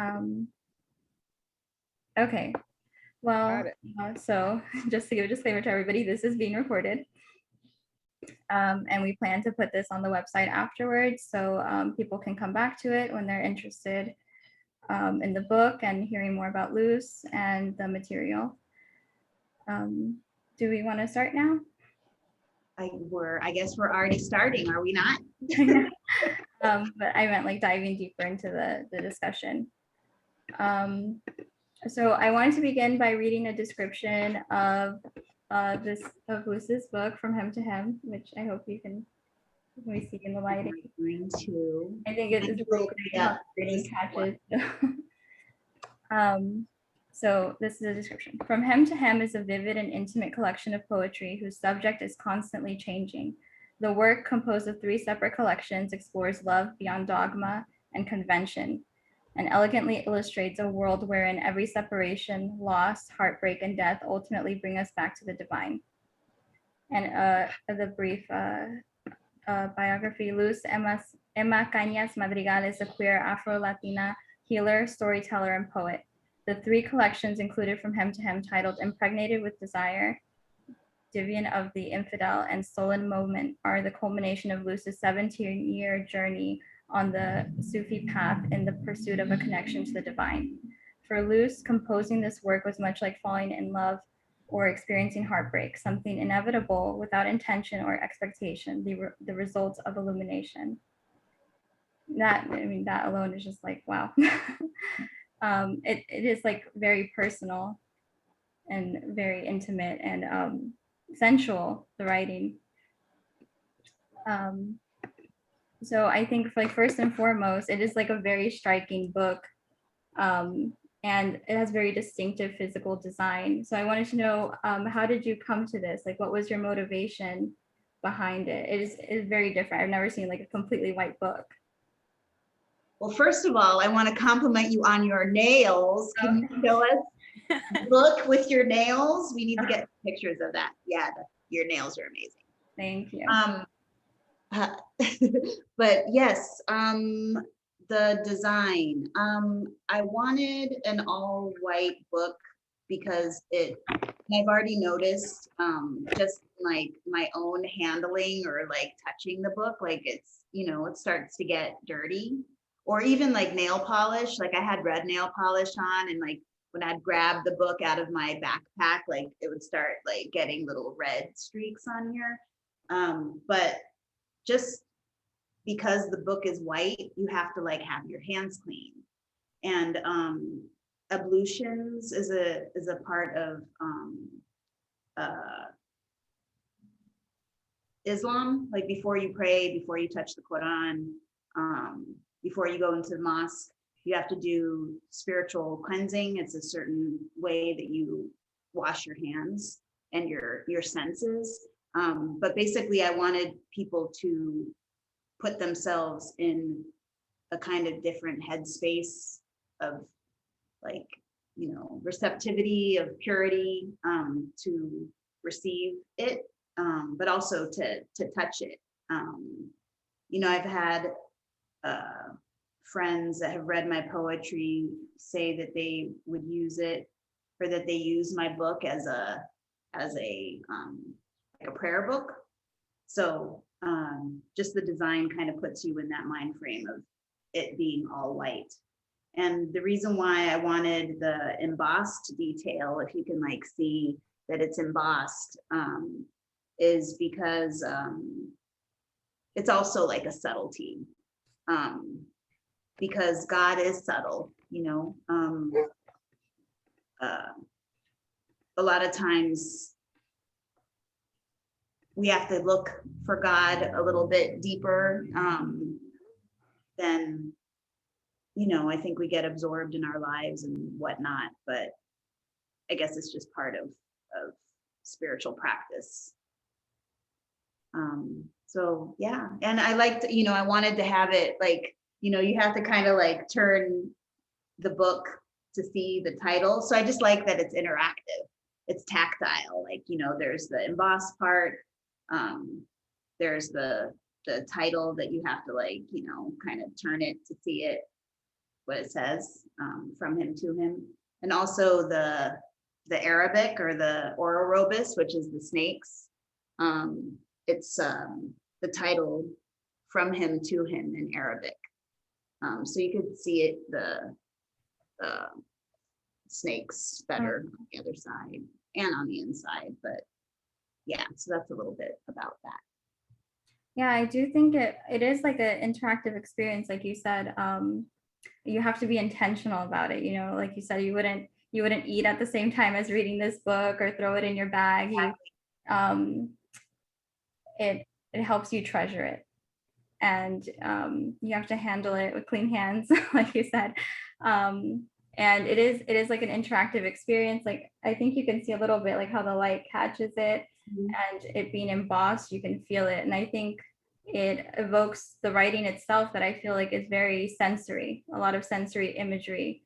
Um, okay, well, so just to give a disclaimer to everybody, this is being recorded. And we plan to put this on the website afterwards, so people can come back to it when they're interested in the book and hearing more about Luz and the material. Do we want to start now? I guess we're already starting, are we not? But I meant like diving deeper into the discussion. So I wanted to begin by reading a description of Luz's book, From Hem to Hem, which I hope you can see in the lighting. I think it is really catches. So this is a description. From Hem to Hem is a vivid and intimate collection of poetry whose subject is constantly changing. The work, composed of 3 separate collections, explores love beyond dogma and convention, and elegantly illustrates a world wherein every separation, loss, heartbreak, and death ultimately bring us back to the divine. And the brief biography, Luz Emma Cañas Madrigal is a queer Afro-Latina healer, storyteller, and poet. The 3 collections included From Hem to Hem, titled Impregnated with Desire, Divan of the Infidel, and Stolen Moment, are the culmination of Luz's 17-year journey on the Sufi path in the pursuit of a connection to the divine. For Luz, composing this work was much like falling in love or experiencing heartbreak, something inevitable without intention or expectation, the results of illumination. That alone is just like, wow. It is like very personal and very intimate and sensual, the writing. So I think like first and foremost, it is like a very striking book, and it has very distinctive physical design. So I wanted to know, how did you come to this? Like, what was your motivation behind it? It is very different. I've never seen like a completely white book. Well, first of all, I want to compliment you on your nails. Can you show us the book with your nails? We need to get pictures of that. Yeah, your nails are amazing. Thank you. But yes, the design. I wanted an all-white book because I've already noticed just like my own handling or like touching the book, like it's, it starts to get dirty. Or even like nail polish, like I had red nail polish on, and like when I'd grab the book out of my backpack, like it would start like getting little red streaks on here. But just because the book is white, you have to like have your hands clean. And ablutions is a part of Islam. Like before you pray, before you touch the Quran, before you go into the mosque, you have to do spiritual cleansing. It's a certain way that you wash your hands and your senses. But basically, I wanted people to put themselves in a kind of different headspace of like, receptivity, of purity, to receive it, but also to touch it. I've had friends that have read my poetry say that they would use it, or that they use my book as a like a prayer book. So just the design kind of puts you in that mind frame of it being all white. And the reason why I wanted the embossed detail, if you can like see that it's embossed, is because it's also like a subtlety. Because God is subtle, a lot of times we have to look for God a little bit deeper than, I think we get absorbed in our lives and whatnot, but I guess it's just part of spiritual practice. So yeah, and I liked, I wanted to have it like, you have to kind of like turn the book to see the title. So I just like that it's interactive. It's tactile. Like, there's the embossed part. There's the title that you have to like, kind of turn it to see it. what it says, from him to him. And also the Arabic or the Ororobus, which is the snakes. It's the title from him to him in Arabic. So you could see it, the snakes better on the other side and on the inside. But yeah, so that's a little bit about that. Yeah, I do think it is like an interactive experience, like you said. You have to be intentional about it. You know, like you said, you wouldn't eat at the same time as reading this book or throw it in your bag. It helps you treasure it, and you have to handle it with clean hands, like you said. And it is like an interactive experience. Like I think you can see a little bit like how the light catches it, and it being embossed, you can feel it. And I think it evokes the writing itself that I feel like is very sensory, a lot of sensory imagery.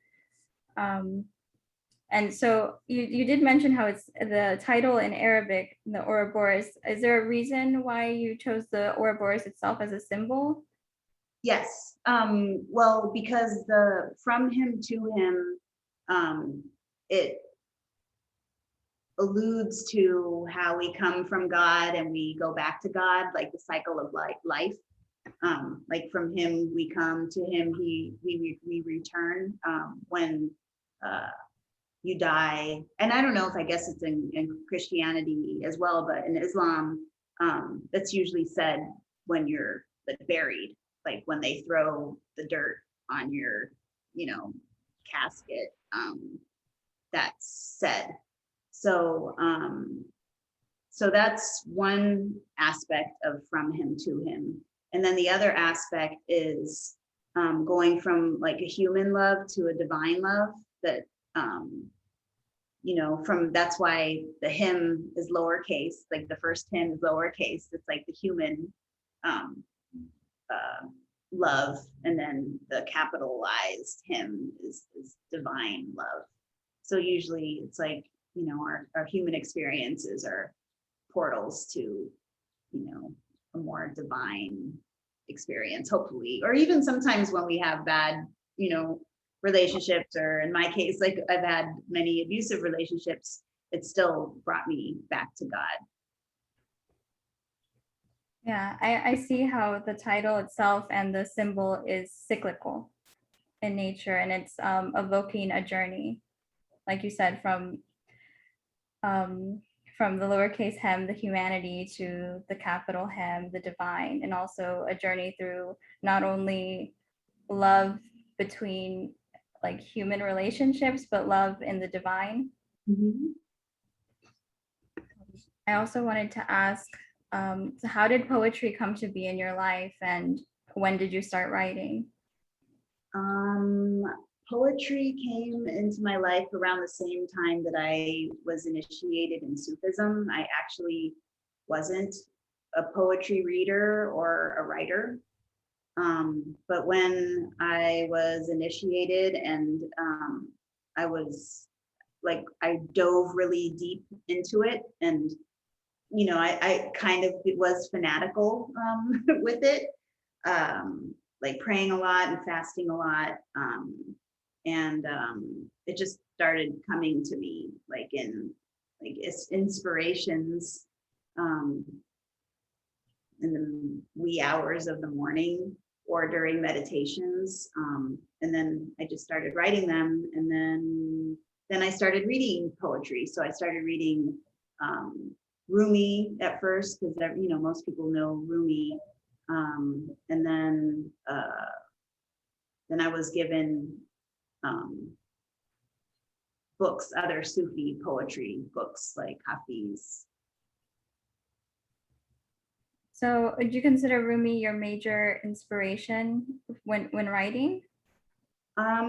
And so you did mention how it's the title in Arabic, the Ouroboros. Is there a reason why you chose the Ouroboros itself as a symbol? Yes. Well, because the from him to him, it alludes to how we come from God and we go back to God, like the cycle of life. Like from him we come, to him we return. When you die, and I don't know if, I guess it's in Christianity as well, but in Islam, that's usually said when you're buried, like when they throw the dirt on your, casket, that's said. So, so that's one aspect of from him to him. And then the other aspect is going from like a human love to a divine love, that, from, that's why the hymn is lowercase, like the first hymn is lowercase. It's like the human love, and then the capitalized hymn is divine love. So usually it's like, our human experiences are portals to, a more divine experience, hopefully. Or even sometimes when we have bad, relationships, or in my case, like I've had many abusive relationships, it still brought me back to God. Yeah, I see how the title itself and the symbol is cyclical in nature, and it's evoking a journey, like you said, from the lowercase hem, the humanity, to the capital hem, the divine, and also a journey through not only love between like human relationships, but love in the divine. Mm-hmm. I also wanted to ask, so how did poetry come to be in your life, and when did you start writing? Poetry came into my life around the same time that I was initiated in Sufism. I actually wasn't a poetry reader or a writer. But when I was initiated, and I was like, I dove really deep into it, and I kind of was fanatical with it, like praying a lot and fasting a lot, and it just started coming to me like in like inspirations in the wee hours of the morning or during meditations, and then I just started writing them, and then I started reading poetry. So I started reading Rumi at first, because most people know Rumi, and then I was given books, other Sufi poetry books like Hafiz. So would you consider Rumi your major inspiration when writing? I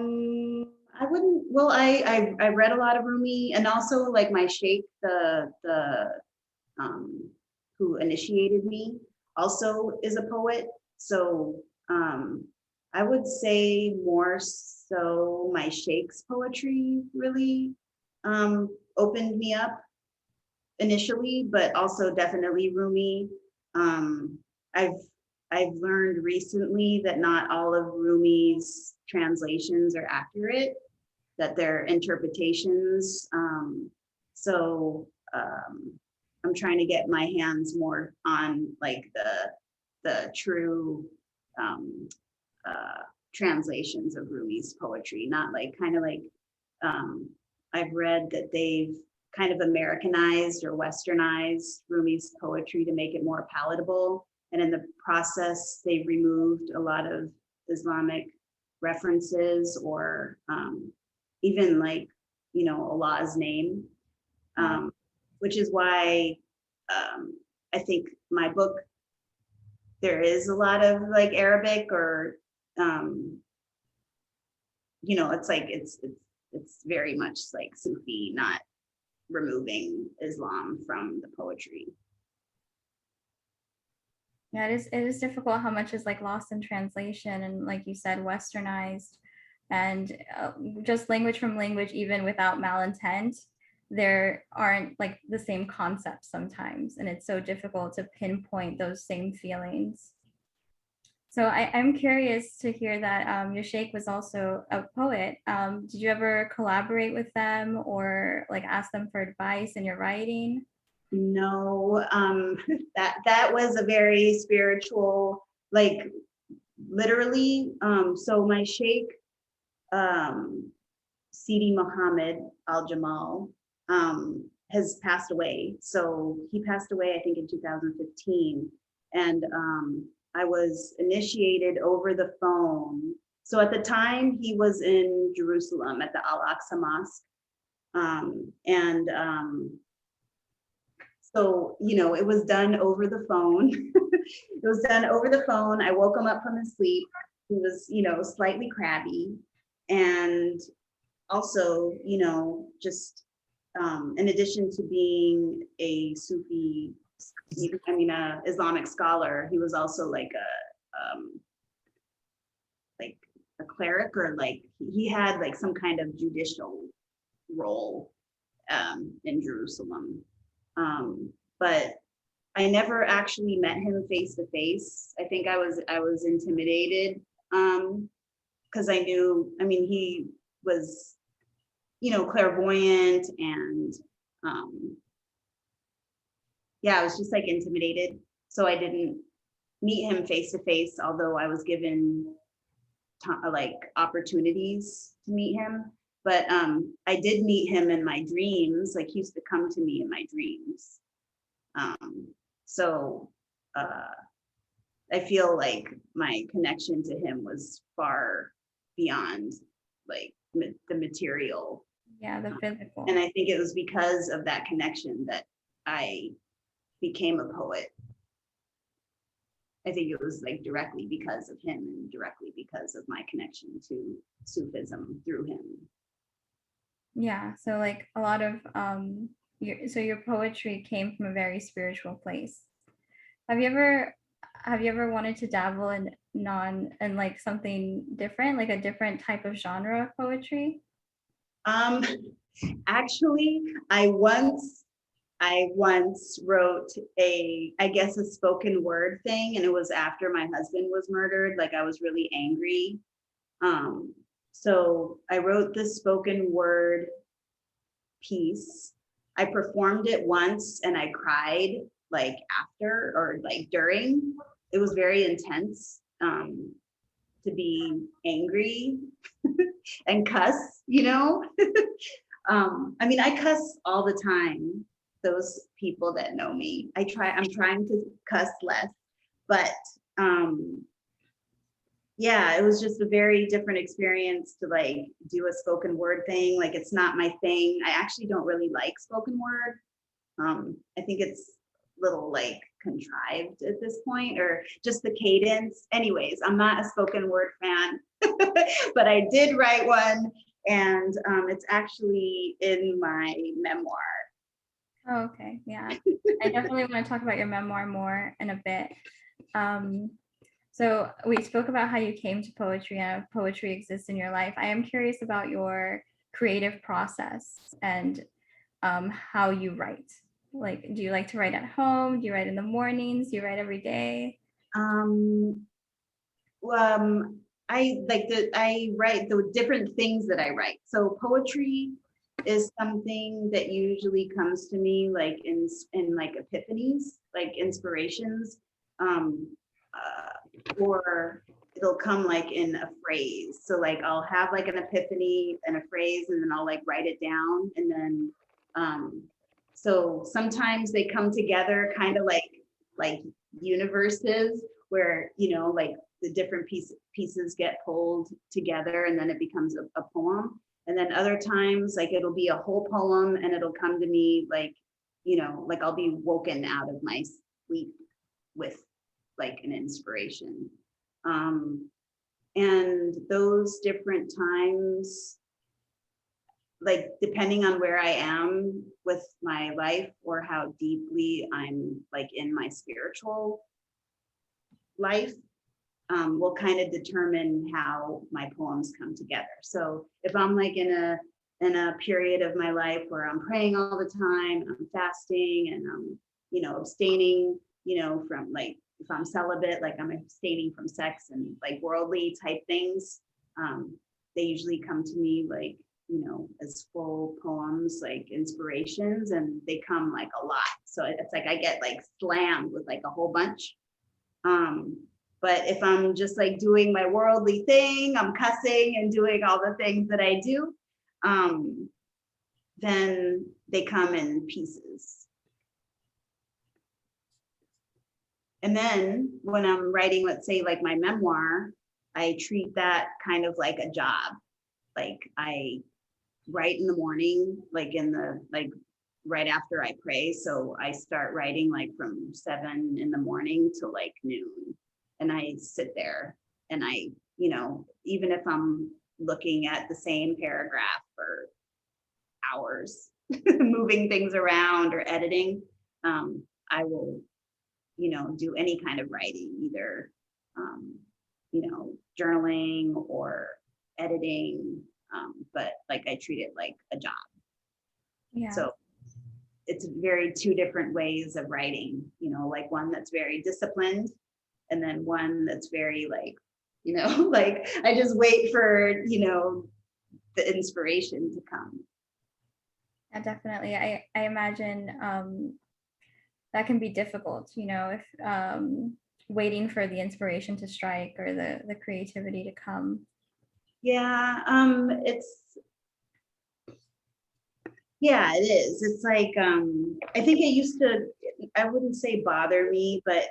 wouldn't. Well, I read a lot of Rumi, and also like my sheikh, the who initiated me, also is a poet. So I would say more so my sheikh's poetry really opened me up initially, but also definitely Rumi. I've learned recently that not all of Rumi's translations are accurate, that they're interpretations. So I'm trying to get my hands more on like the true translations of Rumi's poetry, not like kind of like I've read that they've kind of Americanized or westernized Rumi's poetry to make it more palatable. And in the process, they've removed a lot of Islamic references or even like, you know, Allah's name, which is why I think my book, there is a lot of like Arabic or, you know, it's like, it's very much like Sufi, not removing Islam from the poetry. Yeah, it is difficult how much is like lost in translation and, like you said, westernized, and just language from language, even without malintent, there aren't like the same concepts sometimes, and it's so difficult to pinpoint those same feelings. So I'm curious to hear that your sheikh was also a poet. Did you ever collaborate with them or like ask them for advice in your writing? No, that was a very spiritual, like literally. So my sheikh, Sidi Mohammed Al Jamal, has passed away. So he passed away, I think, in 2015, and I was initiated over the phone. So at the time, he was in Jerusalem at the Al-Aqsa Mosque, and so, you know, it was done over the phone. It was done over the phone. I woke him up from his sleep. He was, you know, slightly crabby. And also, you know, just in addition to being a Sufi, I mean, a Islamic scholar, he was also like a cleric, or like he had like some kind of judicial role in Jerusalem. But I never actually met him face to face. I think I was intimidated because I knew, I mean, he was, you know, clairvoyant, and yeah, I was just like intimidated. So I didn't meet him face to face, although I was given like opportunities to meet him. But I did meet him in my dreams. Like he used to come to me in my dreams. So I feel like my connection to him was far beyond like the material. Yeah, the physical. And I think it was because of that connection that I became a poet. I think it was like directly because of him and directly because of my connection to Sufism through him. Yeah, so like a lot of your poetry came from a very spiritual place. Have you ever wanted to dabble in like something different, like a different type of genre of poetry? Actually, I once wrote I guess a spoken word thing, and it was after my husband was murdered. Like I was really angry. So I wrote this spoken word piece. I performed it once and I cried like after or like during. It was very intense to be angry and cuss, you know? I mean, I cuss all the time. Those people that know me, I'm trying to cuss less, but yeah, it was just a very different experience to like do a spoken word thing. Like it's not my thing. I actually don't really like spoken word. I think it's a little like contrived at this point, or just the cadence. Anyways, I'm not a spoken word fan, but I did write one, and it's actually in my memoir. Oh, okay. Yeah. I definitely want to talk about your memoir more in a bit. So we spoke about how you came to poetry and how poetry exists in your life. I am curious about your creative process and how you write. Like, do you like to write at home? Do you write in the mornings? Do you write every day? I write the different things that I write. So poetry is something that usually comes to me like in like epiphanies, like inspirations, um, or it'll come like in a phrase. So like I'll have like an epiphany and a phrase, and then I'll like write it down, and then so sometimes they come together kind of like universes where, you know, like the different pieces get pulled together and then it becomes a poem. And then other times like it'll be a whole poem and it'll come to me like, you know, like I'll be woken out of my sleep with like an inspiration. And those different times, like depending on where I am with my life or how deeply I'm like in my spiritual life, will kind of determine how my poems come together. So if I'm like in a period of my life where I'm praying all the time, I'm fasting and I'm, you know, abstaining, you know, from like, if I'm celibate, like I'm abstaining from sex and like worldly type things, they usually come to me like, you know, as full poems, like inspirations, and they come like a lot. So it's like I get like slammed with like a whole bunch. But if I'm just like doing my worldly thing, I'm cussing and doing all the things that I do, then they come in pieces. And then when I'm writing, let's say like my memoir, I treat that kind of like a job. Like I write in the morning, like right after I pray. So I start writing like from 7 in the morning to like noon. And I sit there and I, you know, even if I'm looking at the same paragraph for hours, moving things around or editing, I will, you know, do any kind of writing, either, you know, journaling or editing, but like I treat it like a job. Yeah. So it's very two different ways of writing, you know, like one that's very disciplined and then one that's very like, you know, like I just wait for, you know, the inspiration to come. Yeah, definitely. I imagine that can be difficult, you know, if waiting for the inspiration to strike or the creativity to come. Yeah, yeah, it is. It's like, I think it used to, I wouldn't say bother me, but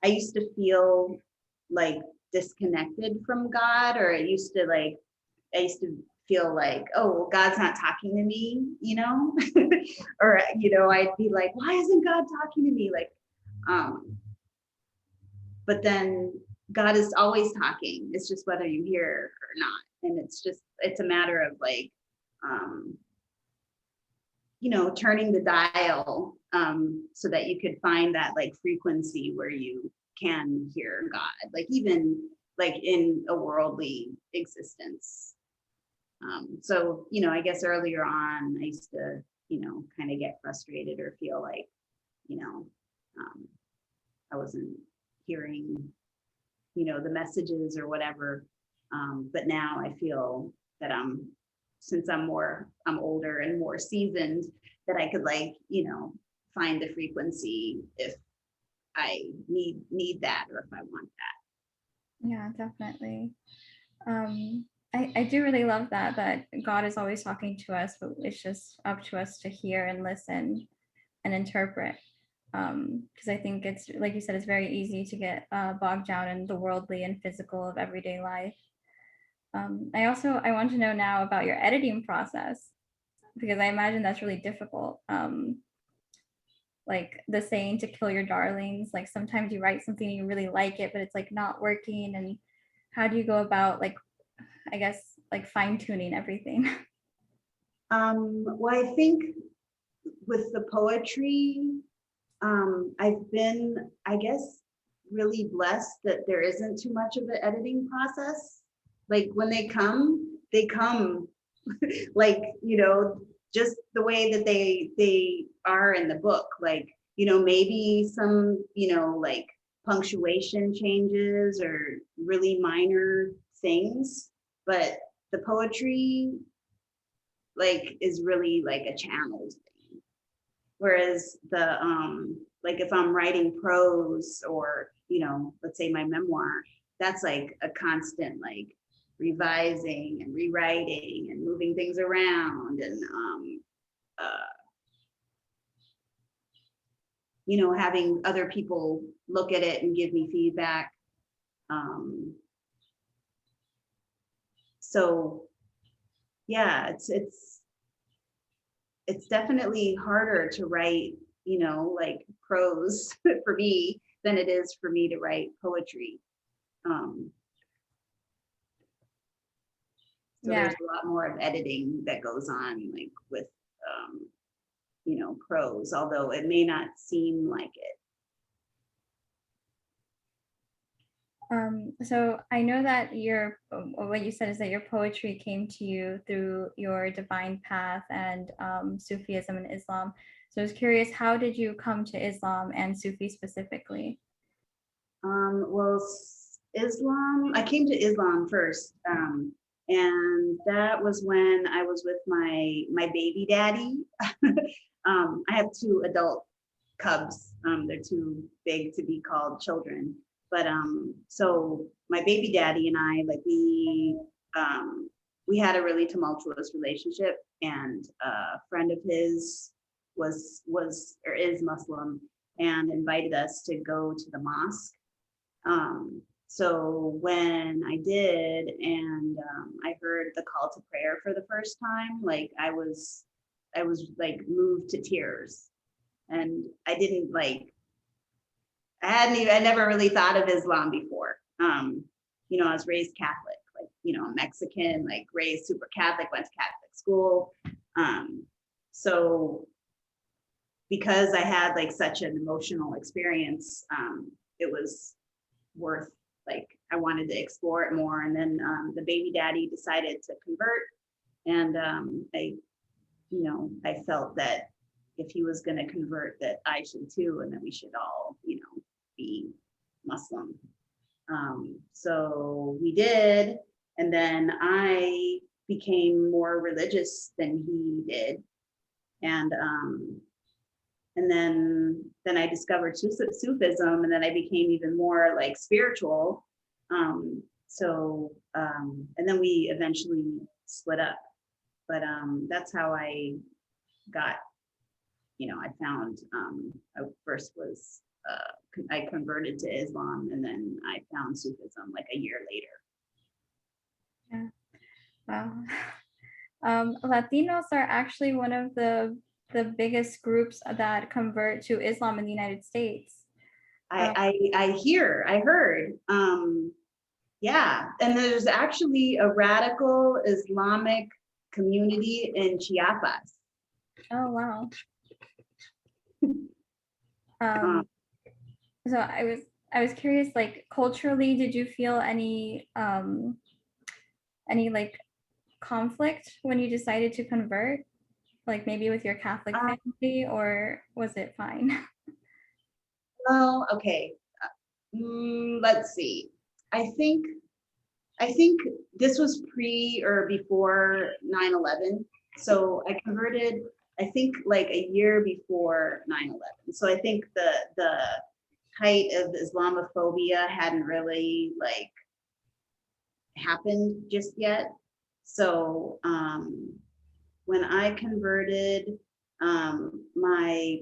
I used to feel like disconnected from God, or I used to feel like, oh, well, God's not talking to me, you know, or, you know, I'd be like, why isn't God talking to me? Like, but then God is always talking. It's just whether you hear or not. And it's a matter of like, you know, turning the dial, so that you could find that like frequency where you can hear God, like even like in a worldly existence. So, you know, I guess earlier on, I used to, you know, kind of get frustrated or feel like, you know, I wasn't hearing, you know, the messages or whatever. But now I feel that since I'm older and more seasoned, that I could like, you know, find the frequency if I need that or if I want that. Yeah, definitely. I do really love that God is always talking to us, but it's just up to us to hear and listen and interpret. Because I think it's, like you said, it's very easy to get bogged down in the worldly and physical of everyday life. I want to know now about your editing process, because I imagine that's really difficult. Like the saying to kill your darlings, like sometimes you write something and you really like it, but it's like not working. And how do you go about, like, I guess, like fine tuning everything? Well, I think with the poetry, I've been, I guess, really blessed that there isn't too much of an editing process. Like when they come like, you know, just the way that they are in the book. Like, you know, maybe some, you know, like punctuation changes or really minor things, but the poetry like is really like a channeled thing. Whereas the like if I'm writing prose or, you know, let's say my memoir, that's like a constant like revising and rewriting and moving things around and you know, having other people look at it and give me feedback. So yeah, it's definitely harder to write, you know, like prose for me than it is for me to write poetry. So Yeah. there's a lot more of editing that goes on, like with, you know, prose, although it may not seem like it. So I know that what you said is that your poetry came to you through your divine path and Sufism and Islam. So I was curious, how did you come to Islam and Sufi specifically? Well, Islam, I came to Islam first. And that was when I was with my baby daddy. I have two adult cubs. They're too big to be called children. But so my baby daddy and I, like we had a really tumultuous relationship, and a friend of his was or is Muslim and invited us to go to the mosque. So when I did, and I heard the call to prayer for the first time, like I was like moved to tears, and I didn't like, I never really thought of Islam before. You know, I was raised Catholic, like, you know, Mexican, like raised super Catholic, went to Catholic school. So because I had like such an emotional experience, it was worth, like, I wanted to explore it more. And then the baby daddy decided to convert, and you know, I felt that if he was going to convert, that I should too, and that we should all, you know, be Muslim. So we did, and then I became more religious than he did, and then I discovered Sufism, and then I became even more like spiritual. And then we eventually split up. But that's how I got, you know, I found, I first was, I converted to Islam, and then I found Sufism like a year later. Yeah. Wow. Latinos are actually one of the biggest groups that convert to Islam in the United States. I heard, yeah, and there's actually a radical Islamic community in Chiapas. Oh, wow. Um, So I was curious, like culturally, did you feel any like conflict when you decided to convert? Like maybe with your Catholic family, or was it fine? well, okay, let's see. I think this was pre or before 9/11. So I converted, I think like a year before 9/11. So I think the height of Islamophobia hadn't really like happened just yet. So when I converted, my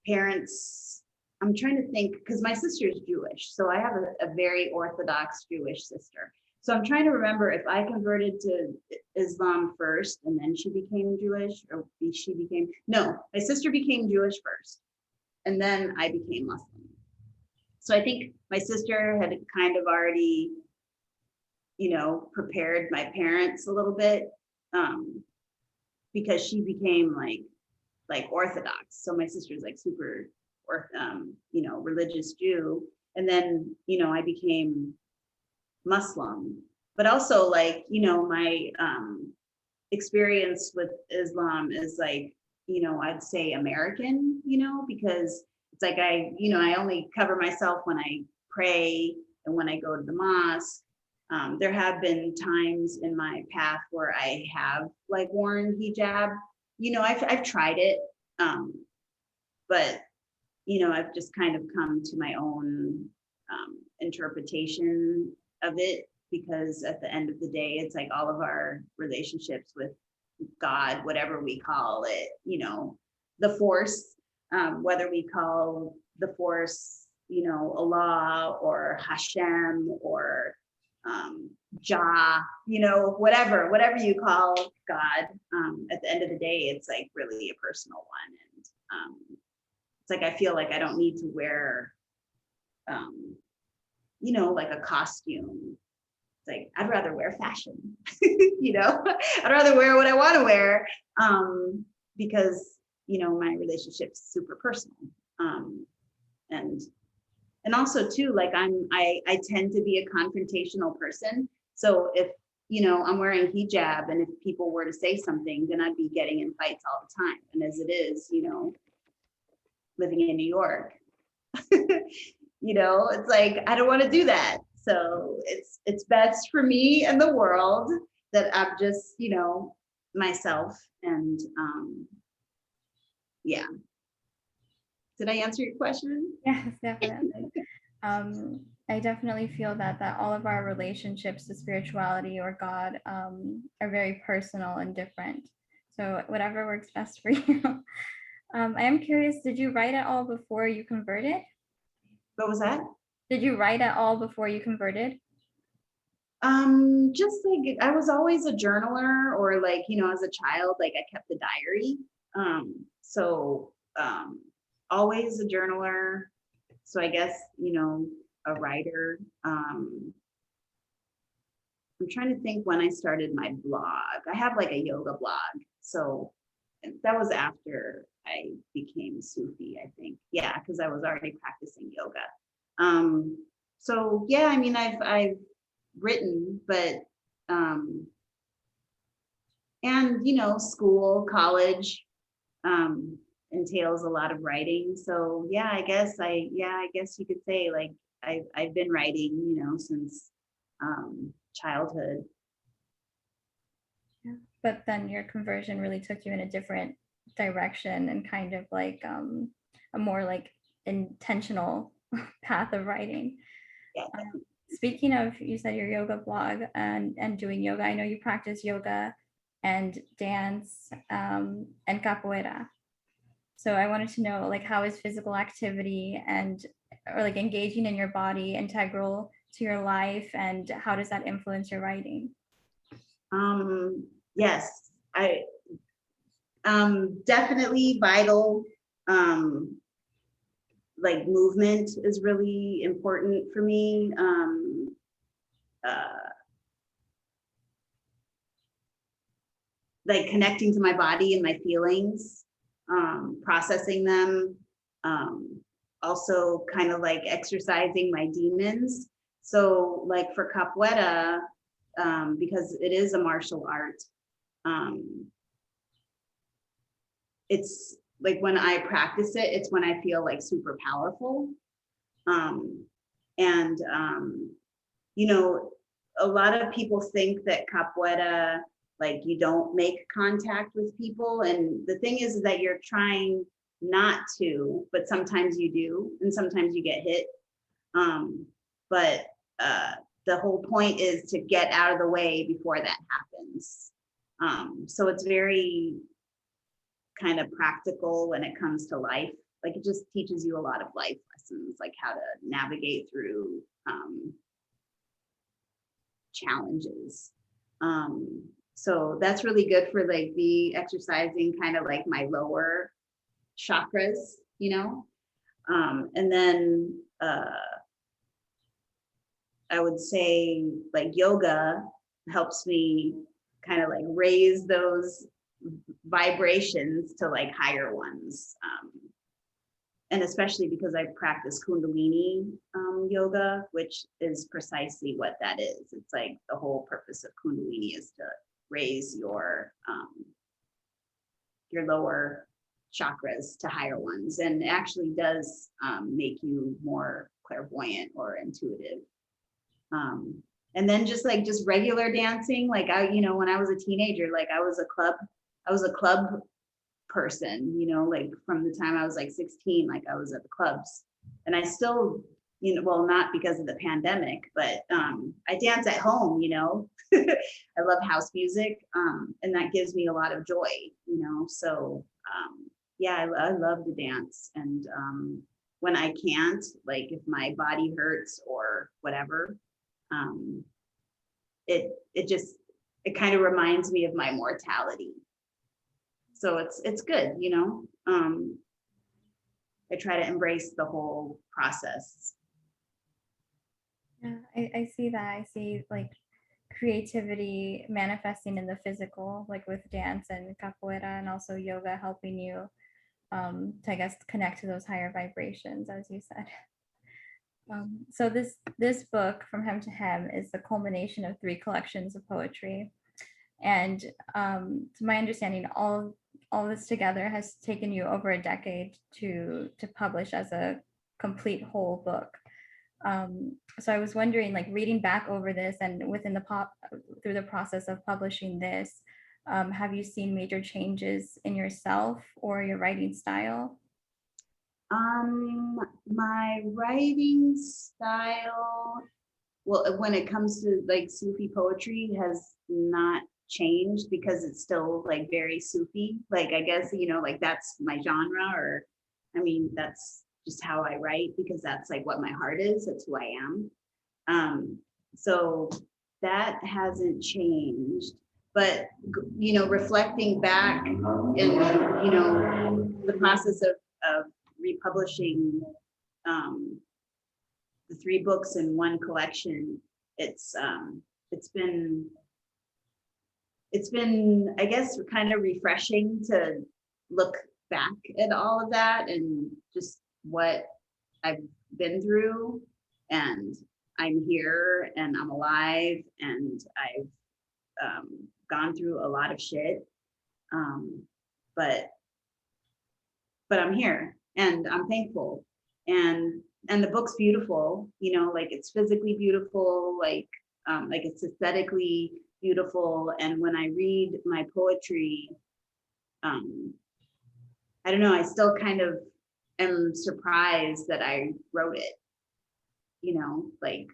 parents, I'm trying to think, because my sister's Jewish, so I have a very Orthodox Jewish sister. So I'm trying to remember if I converted to Islam first and then she became Jewish, or she became, no, my sister became Jewish first, and then I became Muslim. So I think my sister had kind of already, you know, prepared my parents a little bit, because she became like Orthodox. So my sister's like super, or you know, religious Jew, and then, you know, I became Muslim. But also, like, you know, my experience with Islam is like, you know, I'd say American, you know, because it's like you know, I only cover myself when I pray and when I go to the mosque. There have been times in my path where I have like worn hijab. I've tried it, but I've just kind of come to my own interpretation of it, because at the end of the day, it's like all of our relationships with God, whatever we call it, the force, whether we call the force, Allah or Hashem or Jah, whatever you call God, at the end of the day, it's like really a personal one. And it's like, I feel like I don't need to wear, like a costume. It's like, I'd rather wear fashion, I'd rather wear what I want to wear, because, my relationship's super personal. And also too, like I tend to be a confrontational person. So if, I'm wearing hijab and if people were to say something, then I'd be getting in fights all the time. And as it is, living in New York, it's like, I don't want to do that. So it's best for me and the world that I'm just, myself. And yeah. Did I answer your question? Yes, definitely. I definitely feel that all of our relationships to spirituality or God are very personal and different. So whatever works best for you. I am curious, did you write at all before you converted? What was that? Did you write at all before you converted? Just like I was always a journaler, or like, as a child, like I kept the diary. So always a journaler. So I guess, a writer. I'm trying to think when I started my blog. I have like a yoga blog. So that was after I became Sufi, I think. Yeah, because I was already practicing yoga. So yeah, I mean, I've written, but and school, college entails a lot of writing. So yeah, I guess you could say like I've been writing, since childhood. Yeah. But then your conversion really took you in a different direction and kind of like a more like intentional path of writing. Yeah. Speaking of, you said your yoga blog and doing yoga. I know you practice yoga and dance and capoeira. So I wanted to know, like, how is physical activity or like engaging in your body integral to your life, and how does that influence your writing? Yes, I definitely vital. Like movement is really important for me. Like connecting to my body and my feelings, processing them. Also kind of like exercising my demons. So like for capoeira, because it is a martial art, it's like when I practice it, it's when I feel like super powerful. And a lot of people think that capoeira, like you don't make contact with people. And the thing is that you're trying not to, but sometimes you do, and sometimes you get hit. But the whole point is to get out of the way before that happens. So it's very kind of practical when it comes to life. Like it just teaches you a lot of life lessons, like how to navigate through challenges. So that's really good for like the exercising kind of like my lower chakras, and then I would say like yoga helps me kind of like raise those vibrations to like higher ones. And especially because I practice Kundalini yoga, which is precisely what that is. It's like the whole purpose of Kundalini is to raise your lower chakras to higher ones, and it actually does make you more clairvoyant or intuitive. And then just regular dancing, like when I was a teenager, like I was a club person, like from the time I was like 16, like I was at the clubs. And I still, well, not because of the pandemic, but I dance at home, I love house music, and that gives me a lot of joy, so yeah, I love to dance. And when I can't, like if my body hurts or whatever, um, it kind of reminds me of my mortality. So it's good, I try to embrace the whole process. Yeah, I see that. I see like creativity manifesting in the physical, like with dance and capoeira, and also yoga helping you to, I guess, connect to those higher vibrations, as you said. So this book, From Hem to Hem, is the culmination of 3 collections of poetry. And to my understanding, all this together has taken you over a decade to publish as a complete whole book. So I was wondering, like reading back over this and through the process of publishing this, have you seen major changes in yourself or your writing style? My writing style, well, when it comes to like Sufi poetry, has not changed because it's still like very Sufi. Like I guess, like that's my genre, or I mean, that's just how I write because that's like what my heart is. That's who I am. So that hasn't changed. But reflecting back and the process of republishing the 3 books in one collection, it's been I guess kind of refreshing to look back at all of that and just what I've been through, and I'm here and I'm alive and I've gone through a lot of shit, but I'm here and I'm thankful, and the book's beautiful, like it's physically beautiful, like it's aesthetically beautiful. And when I read my poetry, I don't know, I still kind of am surprised that I wrote it, like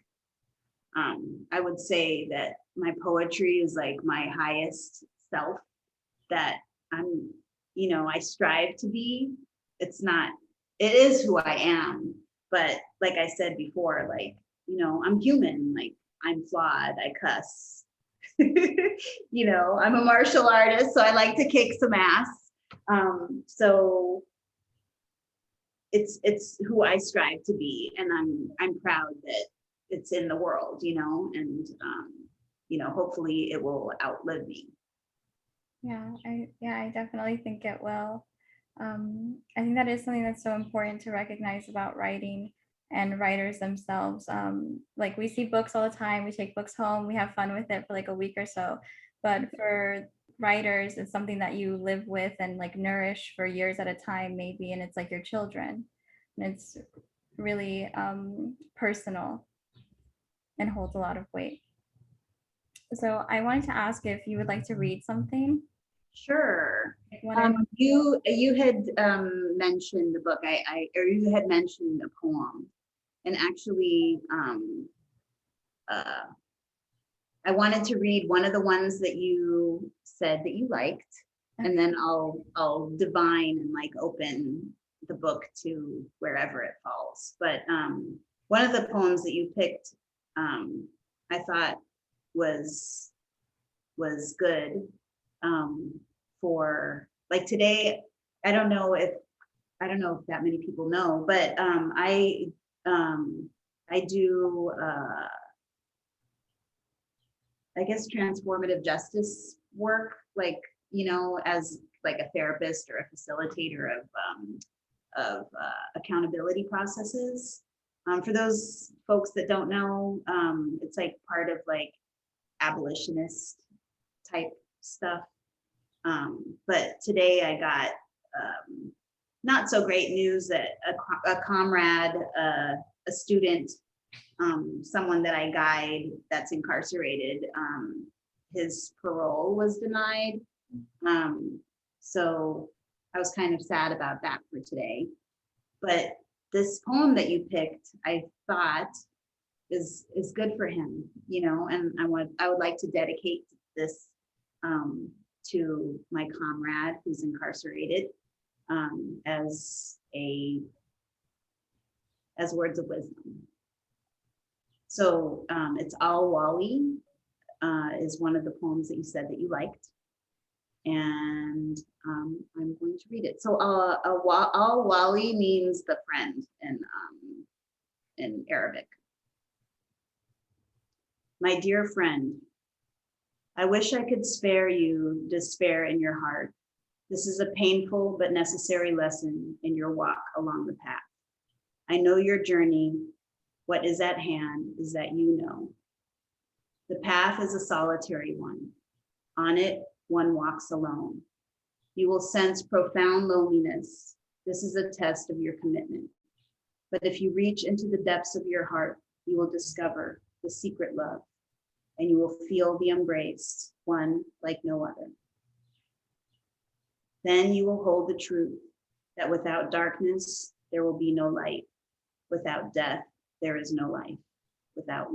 I would say that my poetry is like my highest self that I'm, I strive to be. It is who I am. But like I said before, like, I'm human, like I'm flawed, I cuss. I'm a martial artist, so I like to kick some ass. So it's who I strive to be, and I'm proud that it's in the world, and hopefully it will outlive me. Yeah, I definitely think it will. I think that is something that's so important to recognize about writing and writers themselves. Like we see books all the time, we take books home, we have fun with it for like a week or so. But for writers, it's something that you live with and like nourish for years at a time, maybe, and it's like your children. And it's really personal and holds a lot of weight. So I wanted to ask if you would like to read something. Sure. Like one You had mentioned the book. Or you had mentioned a poem, and actually, I wanted to read one of the ones that you said that you liked, and then I'll divine and like open the book to wherever it falls. But one of the poems that you picked, I thought was good, for like today. I don't know if that many people know, but I do I guess transformative justice work, like as like a therapist or a facilitator of accountability processes. For those folks that don't know, it's like part of like abolitionist type stuff. But today I got not so great news that a comrade, a student someone that I guide that's incarcerated, his parole was denied. So I was kind of sad about that for today. But this poem that you picked, I thought is good for him, and I would like to dedicate this to my comrade who's incarcerated, as words of wisdom. So it's Al Wali is one of the poems that you said that you liked. And I'm going to read it. So Al Wali means the friend in Arabic. My dear friend, I wish I could spare you despair in your heart. This is a painful but necessary lesson in your walk along the path. I know your journey. What is at hand is that you know. The path is a solitary one. On it, one walks alone. You will sense profound loneliness. This is a test of your commitment. But if you reach into the depths of your heart, you will discover the secret love, and you will feel the embrace, one like no other. Then you will hold the truth that without darkness, there will be no light. Without death, there is no life. Without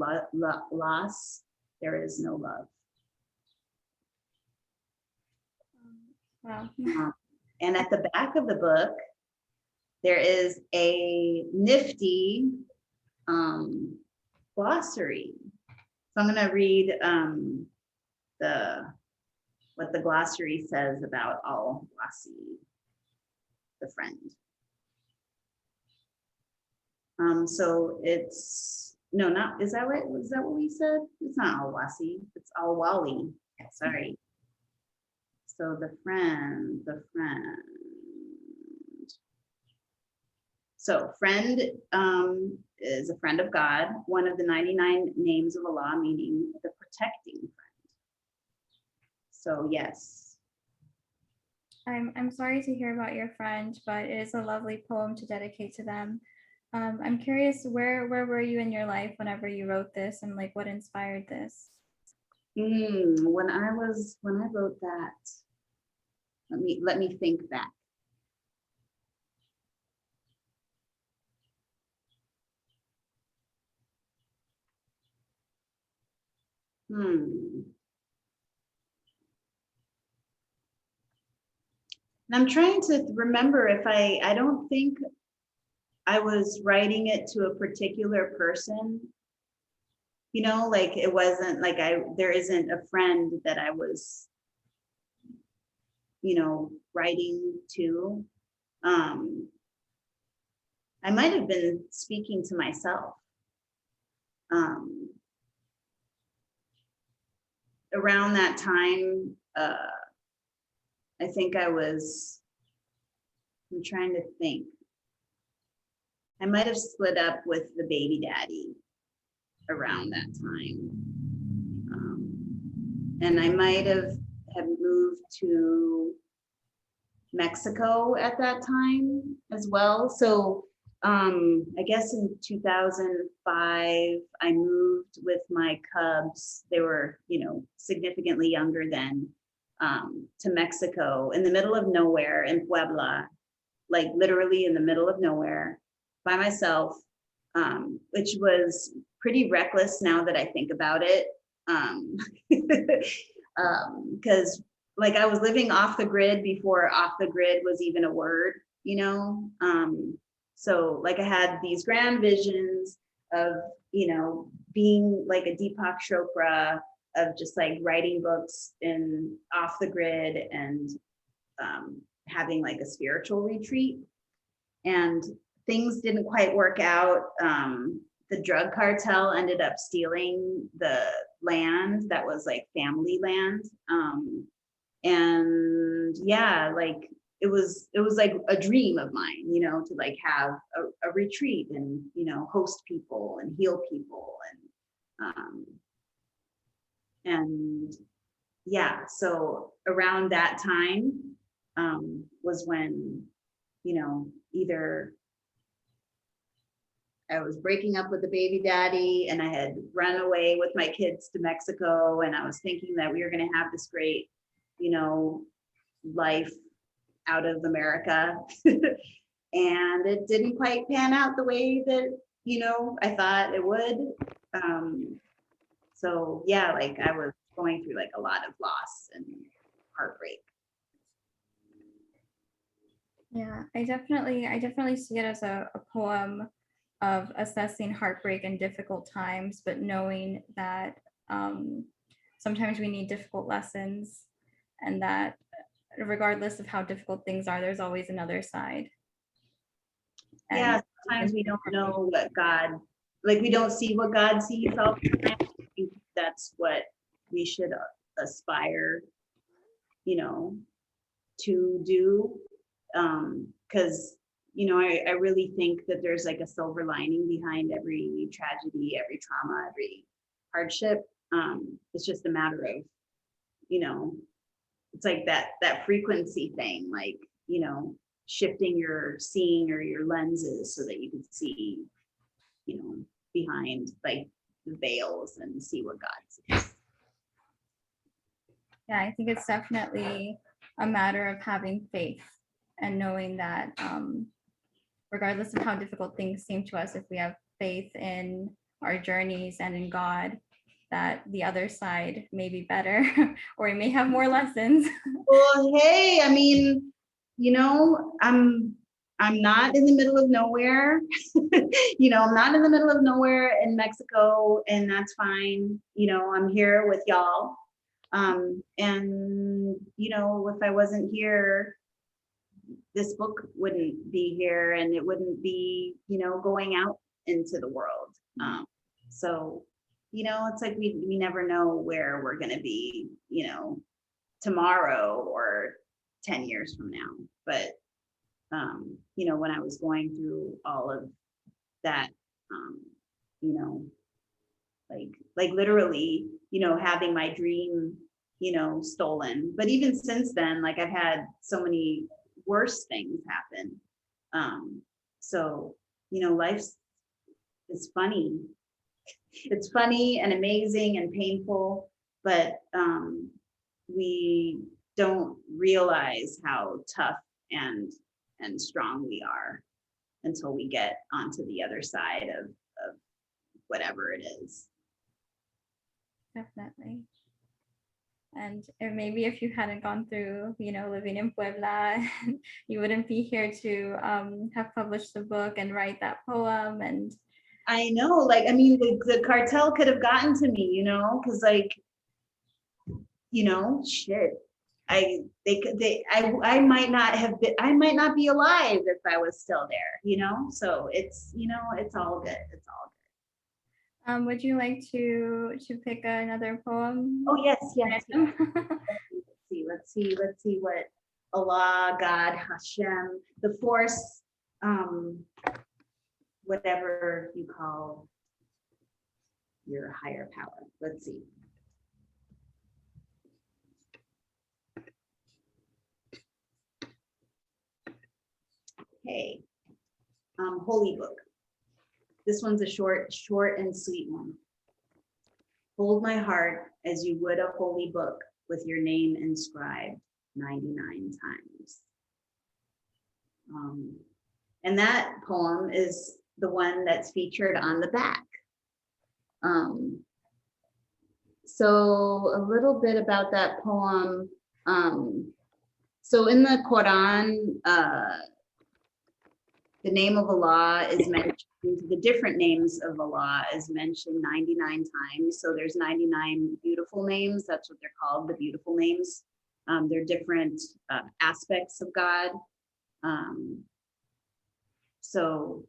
loss, there is no love. Wow. And at the back of the book, there is a nifty glossary. So I'm going to read what the glossary says about Al-Wasi, the friend. So it's, no, not, is that what we said? It's not Al-Wasi, it's Al-Wali, sorry. So the friend. So friend is a friend of God, one of the 99 names of Allah, meaning the protecting friend. So yes. I'm sorry to hear about your friend, but it is a lovely poem to dedicate to them. I'm curious, where were you in your life whenever you wrote this, and like what inspired this? When I wrote that, let me think back. And I'm trying to remember if I don't think I was writing it to a particular person. Like it wasn't like there isn't a friend that I was, writing to. I might have been speaking to myself. Around that time, I think I'm trying to think. I might have split up with the baby daddy around that time. And I might have moved to Mexico at that time as well. So I guess in 2005, I moved with my cubs. They were, significantly younger then, to Mexico in the middle of nowhere in Puebla, like literally in the middle of nowhere by myself, which was pretty reckless now that I think about it. Because like I was living off the grid before off the grid was even a word, so like I had these grand visions of, being like a Deepak Chopra, of just like writing books in off the grid and having like a spiritual retreat. And things didn't quite work out. The drug cartel ended up stealing the land that was like family land. And yeah, like it was like a dream of mine, to like have a retreat and, host people and heal people. And yeah, so around that time was when, either I was breaking up with the baby daddy, and I had run away with my kids to Mexico, and I was thinking that we were going to have this great, you know, life out of America. And it didn't quite pan out the way that, you know, I thought it would. So yeah, like I was going through like a lot of loss and heartbreak. Yeah, I definitely see it as a poem of assessing heartbreak in difficult times, but knowing that sometimes we need difficult lessons, and that regardless of how difficult things are, there's always another side. Yeah, And sometimes we don't know what God, like we don't see what God sees all the time. I think that's what we should aspire, you know, to do. Because, you know, I really think that there's like a silver lining behind every tragedy, every trauma, every hardship. It's just a matter of, you know, it's like that frequency thing, like, you know, shifting your seeing or your lenses so that you can see, you know, behind like the veils and see what God sees. yeah, I think it's definitely a matter of having faith and knowing that regardless of how difficult things seem to us, if we have faith in our journeys and in God, that the other side may be better or we may have more lessons. Well, hey, I mean, you know, I'm not in the middle of nowhere. You know, I'm not in the middle of nowhere in Mexico, and that's fine. You know, I'm here with y'all. And you know, if I wasn't here, this book wouldn't be here, and it wouldn't be, you know, going out into the world. So, you know, it's like we never know where we're gonna be, you know, tomorrow or 10 years from now. But you know, when I was going through all of that, you know, like literally, you know, having my dream, you know, stolen. But even since then, like I've had so many worse things happen. So, you know, life is funny. It's funny and amazing and painful, but we don't realize how tough and strong we are until we get onto the other side of whatever it is. Definitely. And maybe if you hadn't gone through, you know, living in Puebla, you wouldn't be here to have published the book and write that poem. And I know, like, I mean, the cartel could have gotten to me, you know, because like, you know, shit. I might not have been, I might not be alive if I was still there, you know. So it's, you know, it's all good. It's all good. would you like to pick another poem? Oh yes, yes. Yes. Let's see what Allah, God, Hashem, the force, whatever you call your higher power. Let's see. Okay, Holy Book. This one's a short and sweet one. Hold my heart as you would a holy book with your name inscribed 99 times. And that poem is the one that's featured on the back. So a little bit about that poem. So in the Quran, the name of Allah is mentioned, the different names of Allah is mentioned 99 times. So there's 99 beautiful names. That's what they're called, the beautiful names. They're different aspects of God. So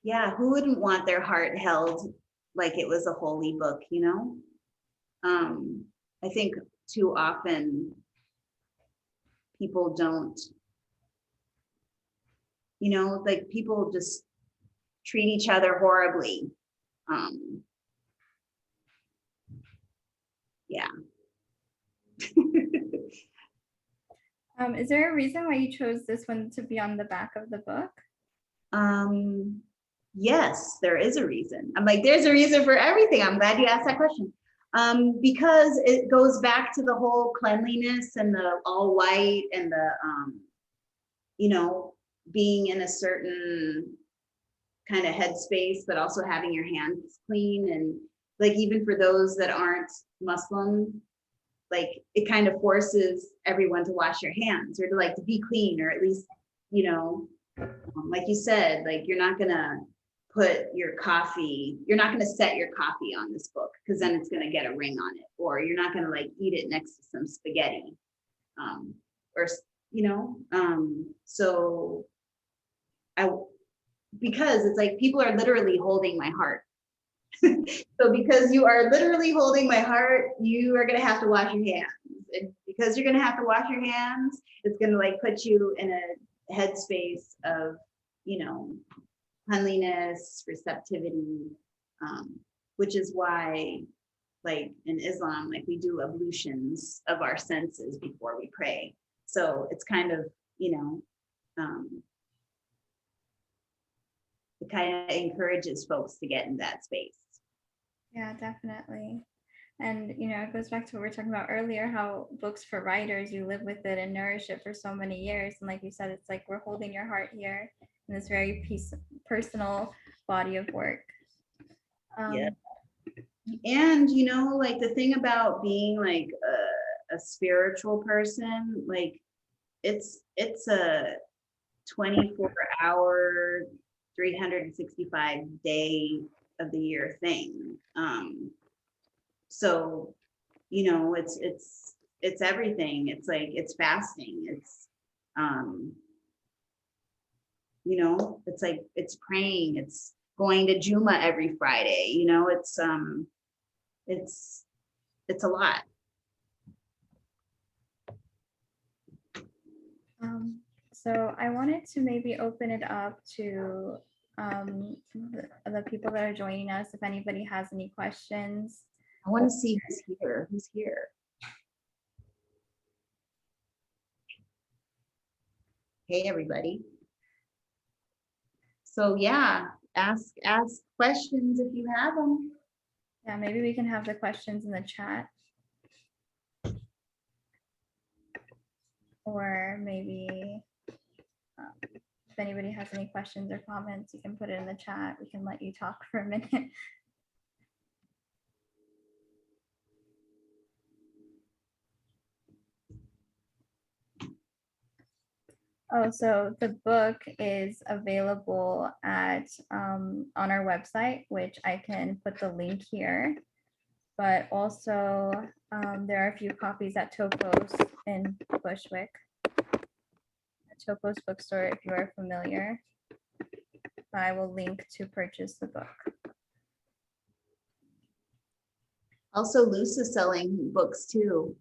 yeah, who wouldn't want their heart held like it was a holy book, you know? I think too often people don't, you know, like people just treat each other horribly. Yeah. Is there a reason why you chose this one to be on the back of the book? Yes, there is a reason. I'm like, there's a reason for everything. I'm glad you asked that question. Because it goes back to the whole cleanliness and the all white and the, you know, being in a certain kind of headspace, but also having your hands clean. And like, even for those that aren't Muslim, like it kind of forces everyone to wash your hands or to like to be clean, or at least, you know, like you said, like you're not gonna put your coffee, you're not gonna set your coffee on this book because then it's gonna get a ring on it, or you're not gonna like eat it next to some spaghetti, or you know, so I, because it's like people are literally holding my heart. So because you are literally holding my heart, you are gonna have to wash your hands, and because you're gonna have to wash your hands, it's gonna like put you in a headspace of, you know, cleanliness, receptivity, which is why, like in Islam, like we do ablutions of our senses before we pray. So it's kind of, you know, it kind of encourages folks to get in that space. Yeah, definitely. And you know, it goes back to what we were talking about earlier, how books for writers, you live with it and nourish it for so many years. And like you said, it's like we're holding your heart here in this very personal body of work. Yeah. And you know, like the thing about being like a spiritual person, like it's a 24-hour, 365 day of the year thing. So, you know, it's everything. It's like it's fasting. It's you know, it's like it's praying, it's going to Juma every Friday, you know, it's a lot. So I wanted to maybe open it up to the people that are joining us, if anybody has any questions. I want to see who's here. Who's here? Hey, everybody. So yeah, ask questions if you have them. Yeah, maybe we can have the questions in the chat. Or maybe if anybody has any questions or comments, you can put it in the chat. We can let you talk for a minute. Oh, so the book is available at on our website, which I can put the link here. But also there are a few copies at Topo's in Bushwick. Topo's bookstore, if you are familiar. I will link to purchase the book. Also, Luce is selling books too.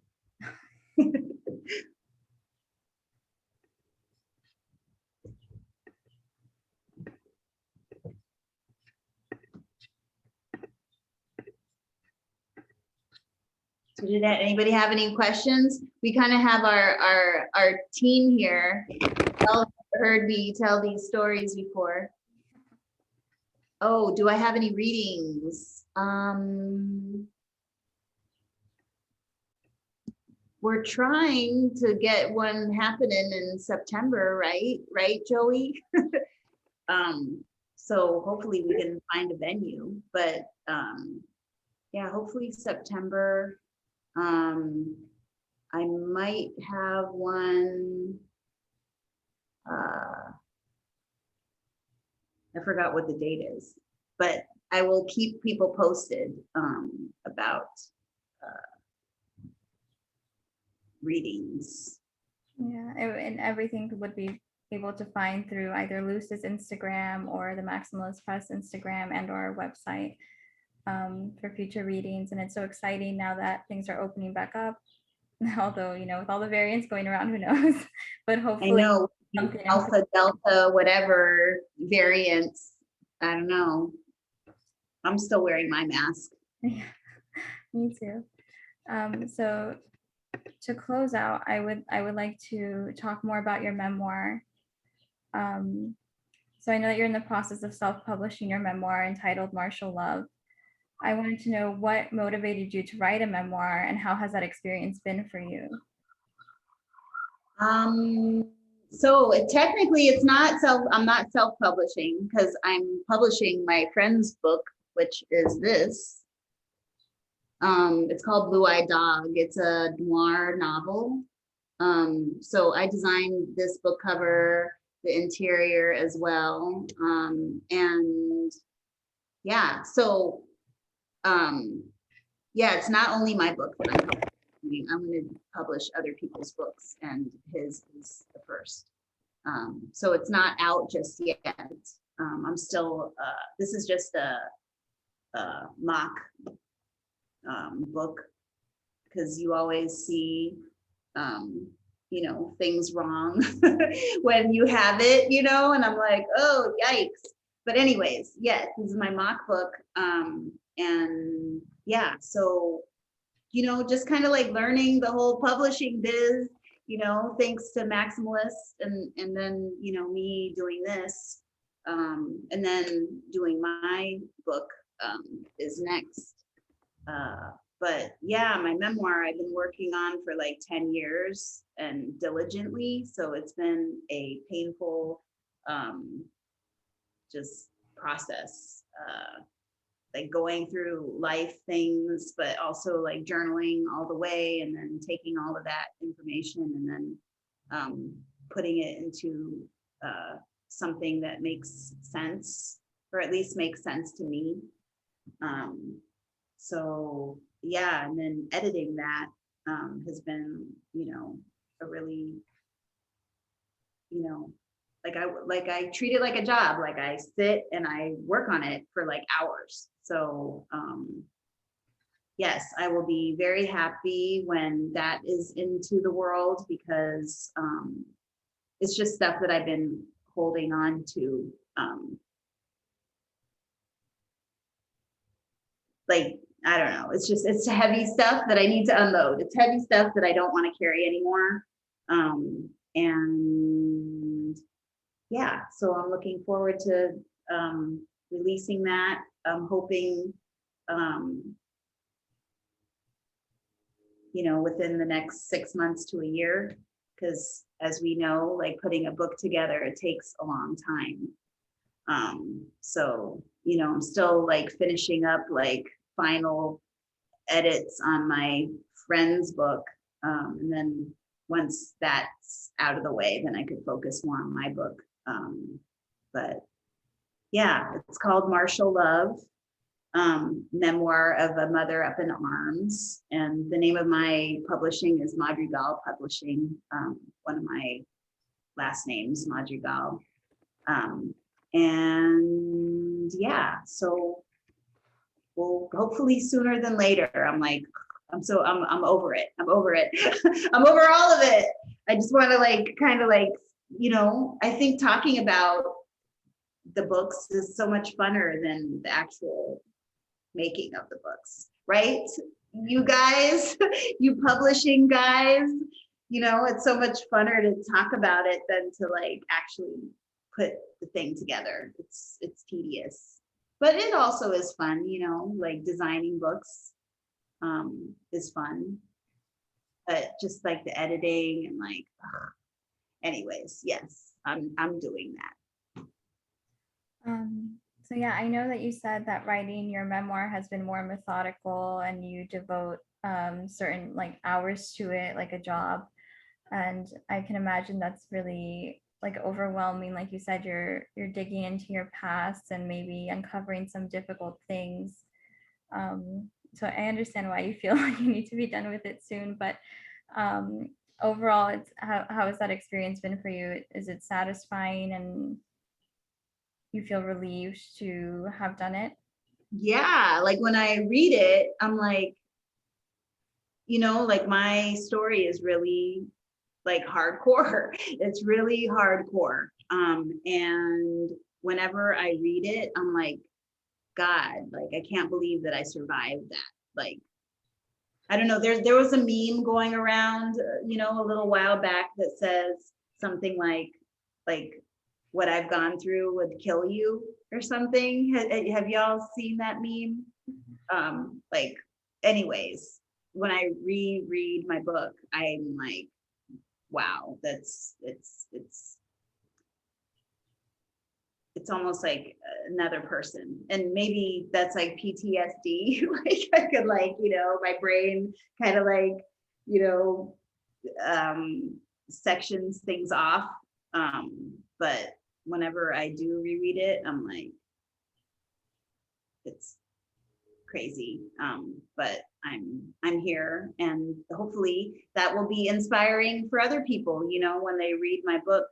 So did anybody have any questions? We kind of have our team here. Y'all heard me tell these stories before. Oh, do I have any readings? We're trying to get one happening in September, right? Right, Joey? So hopefully we can find a venue, but yeah, hopefully September. I might have one. I forgot what the date is, but I will keep people posted about readings. Yeah, and everything would be able to find through either Luce's Instagram or the Maximalist Press Instagram and or our website for future readings. And it's so exciting now that things are opening back up. Although, you know, with all the variants going around, who knows? But hopefully, I know Alpha, Delta, whatever variants. I don't know. I'm still wearing my mask. Yeah, me too. So to close out, I would like to talk more about your memoir. So I know that you're in the process of self-publishing your memoir entitled Martial Love. I wanted to know what motivated you to write a memoir and how has that experience been for you? So technically I'm not self-publishing because I'm publishing my friend's book, which is this. It's called Blue Eyed Dog. It's a noir novel. So I designed this book cover, the interior as well. And yeah, so yeah, it's not only my book that I'm publishing. I'm going to publish other people's books, and his is the first. So it's not out just yet. I'm still, this is just a mock book, because you always see, you know, things wrong when you have it, you know, and I'm like, oh, yikes. But anyways, yes, this is my mock book. And yeah, so, you know, just kind of like learning the whole publishing biz, you know, thanks to Maximalist, and then, you know, me doing this, and then doing my book is next. But yeah, my memoir I've been working on for like 10 years and diligently. So it's been a painful just process, like going through life things, but also like journaling all the way, and then taking all of that information and then putting it into something that makes sense, or at least makes sense to me. So yeah, and then editing that has been, you know, a really, you know, like I treat it like a job. Like I sit and I work on it for like hours. So yes, I will be very happy when that is into the world, because it's just stuff that I've been holding on to. Like, I don't know, it's heavy stuff that I need to unload. It's heavy stuff that I don't want to carry anymore. And yeah, so I'm looking forward to releasing that. I'm hoping, you know, within the next 6 months to a year, because as we know, like putting a book together, it takes a long time. So, you know, I'm still like finishing up like final edits on my friend's book. And then once that's out of the way, then I could focus more on my book. But yeah, it's called Martial Love, Memoir of a Mother Up in Arms. And the name of my publishing is Madrigal Publishing, one of my last names, Madrigal. And yeah, so well, hopefully sooner than later. I'm like, I'm over it. I'm over it. I'm over all of it. I just want to like, kind of like, you know, I think talking about the books is so much funner than the actual making of the books, right? You guys, you publishing guys, you know, it's so much funner to talk about it than to like actually put the thing together. It's tedious, but it also is fun, you know, like designing books is fun, but just like the editing and like, anyways, yes, I'm doing that. So yeah, I know that you said that writing your memoir has been more methodical and you devote certain like hours to it, like a job. And I can imagine that's really like overwhelming. Like you said, you're digging into your past and maybe uncovering some difficult things. So I understand why you feel like you need to be done with it soon. But overall, it's how has that experience been for you? Is it satisfying and you feel relieved to have done it? Yeah, like when I read it, I'm like, you know, like my story is really like hardcore. It's really hardcore. And whenever I read it, I'm like, God, like I can't believe that I survived that. Like, I don't know, there was a meme going around, you know, a little while back that says something like what I've gone through would kill you or something. Have y'all seen that meme? Like, anyways, when I reread my book, I'm like, wow, it's almost like another person. And maybe that's like PTSD. Like I could like, my brain kind of like, you know, sections things off. But whenever I do reread it, I'm like, it's crazy. But I'm here, and hopefully that will be inspiring for other people, when they read my book,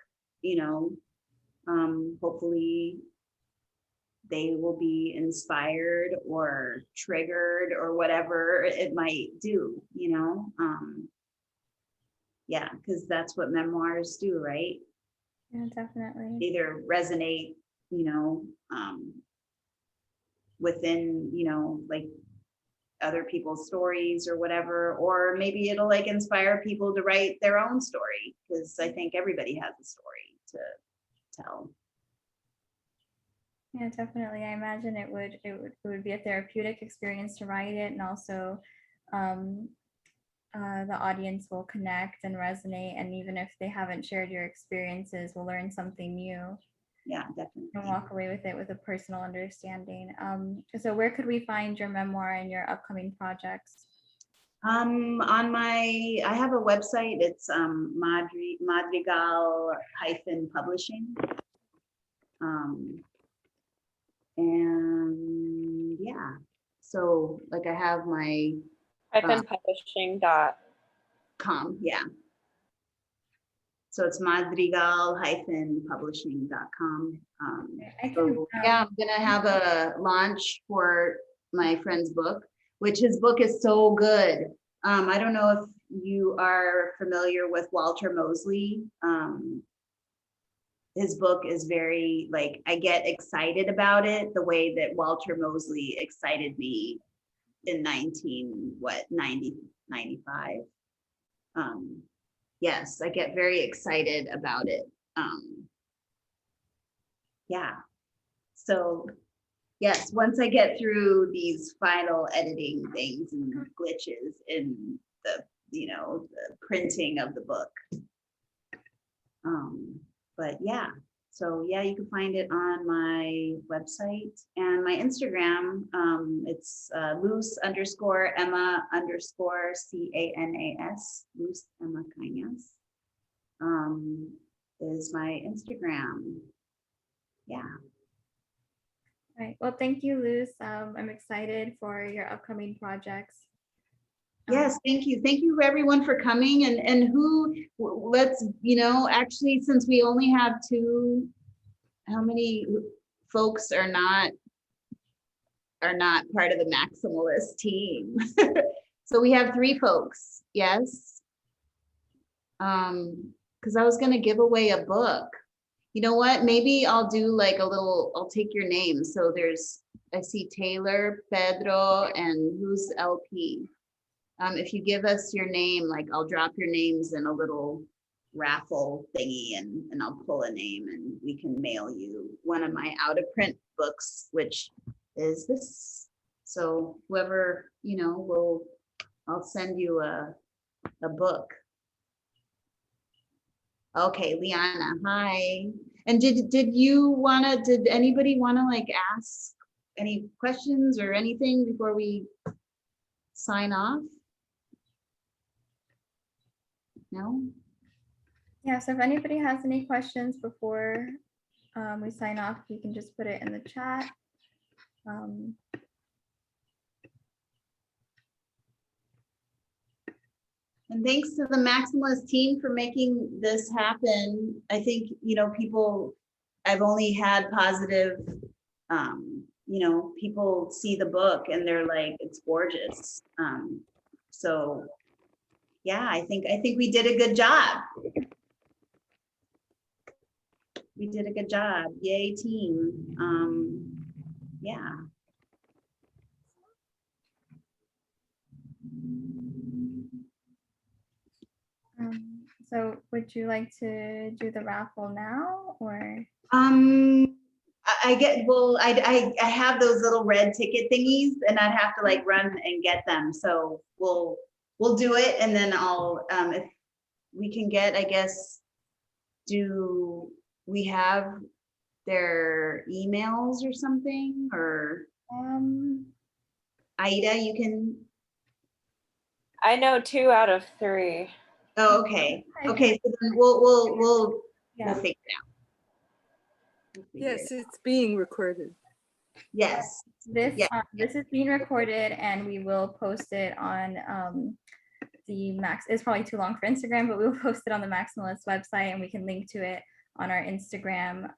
hopefully they will be inspired or triggered or whatever it might do, yeah, because that's what memoirs do, right? Yeah, definitely. Either resonate, within, like other people's stories or whatever, or maybe it'll like inspire people to write their own story, because I think everybody has a story to tell. Yeah, definitely. I imagine it would be a therapeutic experience to write it, and also um, the audience will connect and resonate, and even if they haven't shared your experiences, will learn something new Yeah, and definitely. walk away with it with a personal understanding. So where could we find your memoir and your upcoming projects? I have a website. It's Madrigal Publishing. And yeah, so like I have my Publishing dot. yeah. So it's madrigal-publishing.com. I can, So yeah, I'm gonna have a launch for my friend's book, which his book is so good. I don't know if you are familiar with Walter Mosley. His book is very, like, I get excited about it the way that Walter Mosley excited me in 95. Yes, I get very excited about it. Yeah. So yes, once I get through these final editing things and glitches in the, the printing of the book. But yeah, so yeah, you can find it on my website and my Instagram. It's Luz_Emma_CANAS, Luz Emma Cañas, is my Instagram. Yeah. right. Well, thank you, Luz. I'm excited for your upcoming projects. Yes, thank you. Thank you everyone for coming, and let's, actually, since we only have two, how many folks are not part of the Maximalist team? So we have 3 folks, yes. Because I was gonna give away a book. You know what? Maybe I'll do like I'll take your name. So I see Taylor, Pedro, and who's LP? If you give us your name, like I'll drop your names in a little raffle thingy, and I'll pull a name and we can mail you one of my out of print books, which is this. So whoever, I'll send you a book. Okay, Liana, hi. And did anybody wanna like ask any questions or anything before we sign off? No? Yeah, so if anybody has any questions before we sign off, you can just put it in the chat. And thanks to the Maximalist team for making this happen. I think, I've only had positive, people see the book and they're like, it's gorgeous. So yeah, I think we did a good job. We did a good job. Yay, team. Yeah. So would you like to do the raffle now or? I get, well, I have those little red ticket thingies and I'd have to like run and get them. So we'll do it and then I'll, if we can get, I guess, do we have their emails or something, or Aida, you can, I know 2 out of 3. oh, okay. Okay, so then we'll Yeah. figure it out. We'll figure Yes, it out. it's being recorded. Yes, This Yeah. this is being recorded and we will post it on the Max. It's probably too long for Instagram, but we'll post it on the Maximalist website and we can link to it on our Instagram.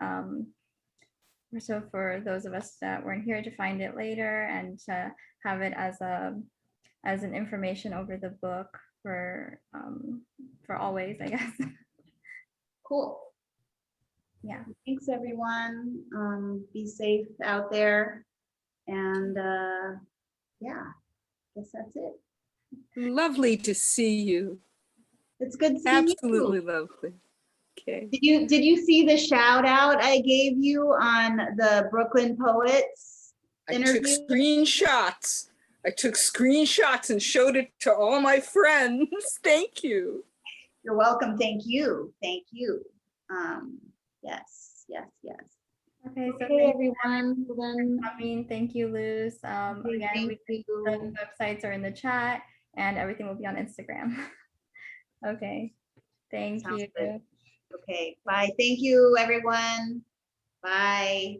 So for those of us that weren't here to find it later and to have it as an information over the book for always, I guess. cool. Yeah. Thanks, everyone. Be safe out there. And yeah, guess that's it. Lovely to see you. It's good seeing Absolutely you. lovely. Okay. Did you see the shout out I gave you on the Brooklyn Poets I took interview? screenshots. I took screenshots and showed it to all my friends. Thank you. You're welcome. Thank you. Thank you. Yes, yes, yes. Okay, so Okay, thank everyone. Well, then, thank you, Luz. okay, Again, thank the you. websites are in the chat and everything will be on Instagram. Okay, thank Sounds you. good. Okay, bye. Thank you, everyone. Bye.